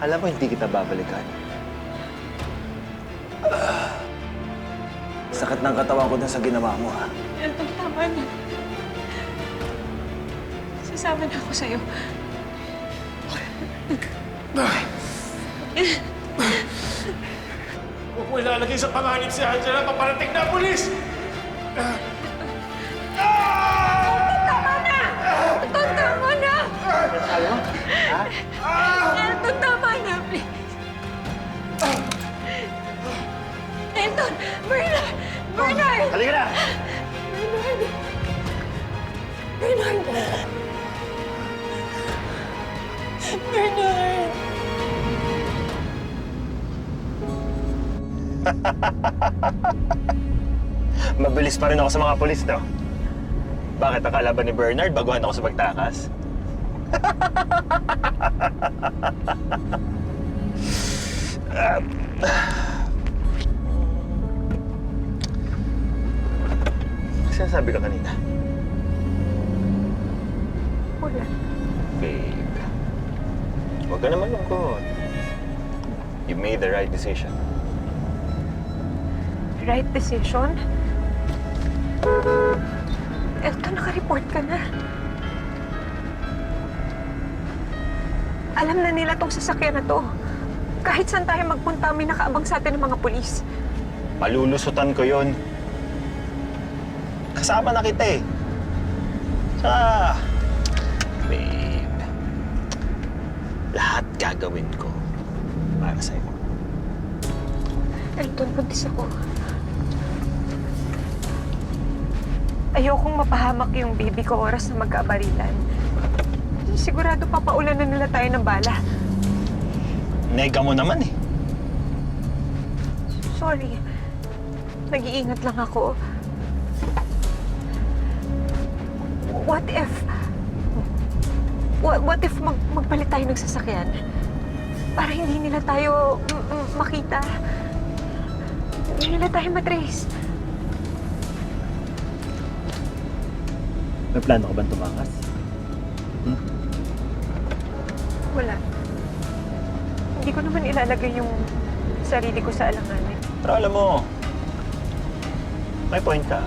Alam mo, hindi kita babalikan. Sakit ng katawan ko dun sa ginawa mo, ha? Elton, tama na. Sasama na ako sa'yo. Huwag mo ilalagay sa panganib si Angela. Paparating na ang pulis! Tama na! Elton, tama na! Ano? Ha? Elton, tama na, please. Elton! Bernard! Bernard! Halika na! Bernard! Bernard! Bernard! Mabilis pa rin ako sa mga polis, no? Bakit akala ba ni Bernard baguhan ako sa pagtakas? Sinasabi ka kanina? Wala. Babe, huwag ka naman lungkot. You made the right decision. Right decision? Elton, naka-report ka na. Alam na nila tong sasakyan na to. Kahit saan tayo magpunta, may nakaabang sa atin ng mga pulis. Malulusutan ko yon. Kasama na kita eh. Tsaka, babe, lahat gagawin ko para sa'yo. Elton, buntis ako. Ayokong mapahamak yung baby ko oras na magkaabarilan. Sigurado papaulan na nila tayo ng bala. Nega mo naman eh. Sorry. Nag-iingat lang ako. What if... What if magpalit tayo ng sasakyan? Para hindi nila tayo makita. Hindi nila tayo matrace. May plano ka bang tumakas? Wala. Hindi ko naman ilalagay yung sarili ko sa alanganin. Pero alam mo, may point ka.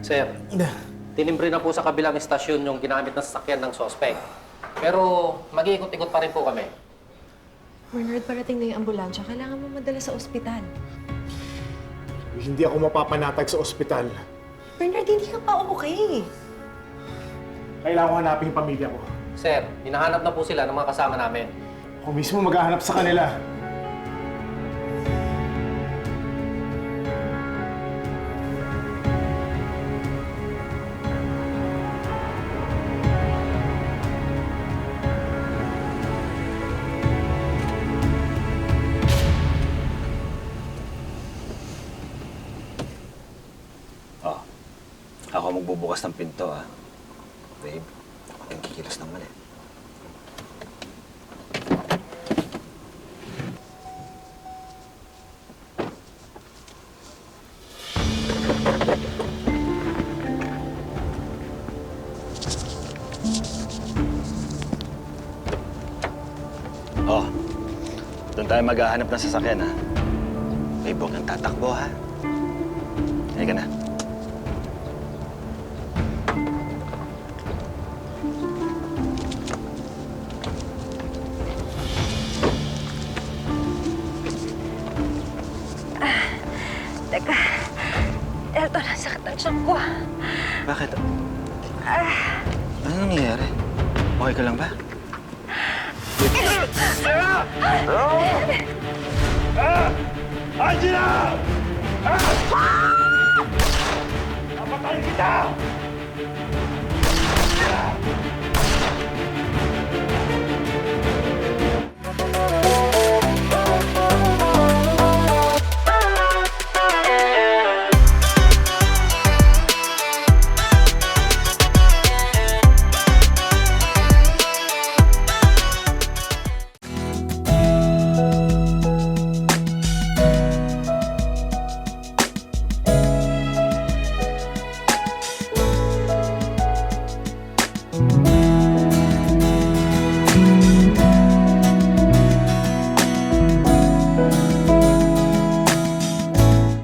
Sir, tinimbre na po sa kabilang istasyon yung ginamit na sasakyan ng sospek. Pero mag-iikot-ikot pa rin po kami. Bernard, parating na yung ambulansya. Kailangan mo madala sa ospital. Hindi ako mapapanatag sa ospital. Bernard, hindi ka pa okay. Kailangan ko hanapin yung pamilya ko. Sir, hinahanap na po sila ng mga kasama namin. Ako mismo maghahanap sa kanila. Oh, ako magbubukas ng pinto, ah. Babe, ako yung kikilos ng mali. Oh, doon tayo maghahanap ng sasakyan, ha? Babe, huwag kang tatakbo, ha? Halika na. Teka. Elton, ang sakit ng tiyan ko. Bakit? Ano nangyayari? Okay ka lang ba? Angela! Papatayin kita!